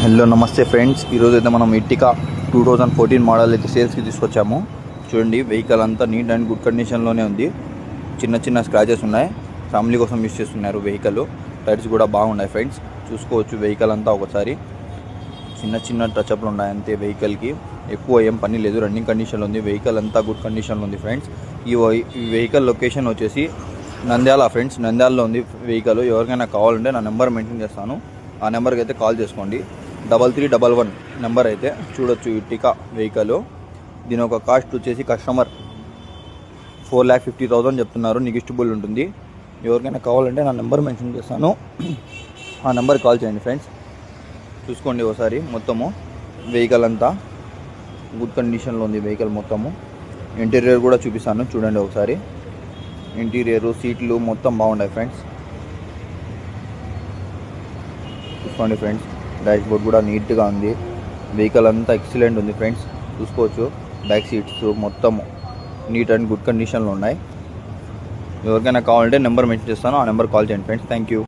Hello నమస్తే friends, ఈరోజు అయితే మనం ఎర్టిగా 2014 మోడల్ అయితే సేల్స్కి తీసుకొచ్చాము. చూడండి, వెహికల్ అంతా నీట్ అండ్ గుడ్ కండిషన్లోనే ఉంది. చిన్న చిన్న స్క్రాచెస్ ఉన్నాయి, ఫ్యామిలీ కోసం యూస్ చేస్తున్నారు. వెహికల్ టైర్స్ కూడా బాగున్నాయి ఫ్రెండ్స్, చూసుకోవచ్చు. వెహికల్ అంతా ఒకసారి చిన్న చిన్న టచ్అప్లు ఉన్నాయి అంతే. వెహికల్కి ఎక్కువ ఏం పని లేదు, రన్నింగ్ కండిషన్లో ఉంది. వెహికల్ అంతా గుడ్ కండిషన్లో ఉంది ఫ్రెండ్స్. ఈ వెహికల్ లొకేషన్ వచ్చేసి నంద్యాల ఫ్రెండ్స్, నంద్యాలలో ఉంది వెహికల్. ఎవరికైనా కావాలంటే నా నెంబర్ మెన్షన్ చేస్తాను, ఆ నెంబర్కి అయితే కాల్ చేసుకోండి. 3311 నెంబర్ అయితే చూడొచ్చు. ఎర్టిగా వెహికల్, దీని ఒక కాస్ట్ వచ్చేసి కస్టమర్ 4,50,000 చెప్తున్నారు. నెగోషియబుల్ ఉంటుంది. ఎవరికైనా కావాలంటే నా నెంబర్ మెన్షన్ చేస్తాను, ఆ నెంబర్కి కాల్ చేయండి ఫ్రెండ్స్. చూసుకోండి ఒకసారి. మొత్తము వెహికల్ అంతా గుడ్ కండిషన్లో ఉంది. వెహికల్ మొత్తము ఇంటీరియర్ కూడా చూపిస్తాను, చూడండి ఒకసారి. ఇంటీరియరు, సీట్లు మొత్తం బాగున్నాయి ఫ్రెండ్స్. చూసుకోండి ఫ్రెండ్స్, డాష్ బోర్డ్ కూడా నీట్గా ఉంది. వెహికల్ అంతా ఎక్సలెంట్ ఉంది ఫ్రెండ్స్, చూసుకోవచ్చు. బ్యాక్ సీట్స్ మొత్తం నీట్ అండ్ గుడ్ కండిషన్లో ఉన్నాయి. ఎవరికైనా కావాలంటే నెంబర్ మెన్షన్ చేస్తాను, ఆ నెంబర్ కాల్ చేయండి ఫ్రెండ్స్. Thank you.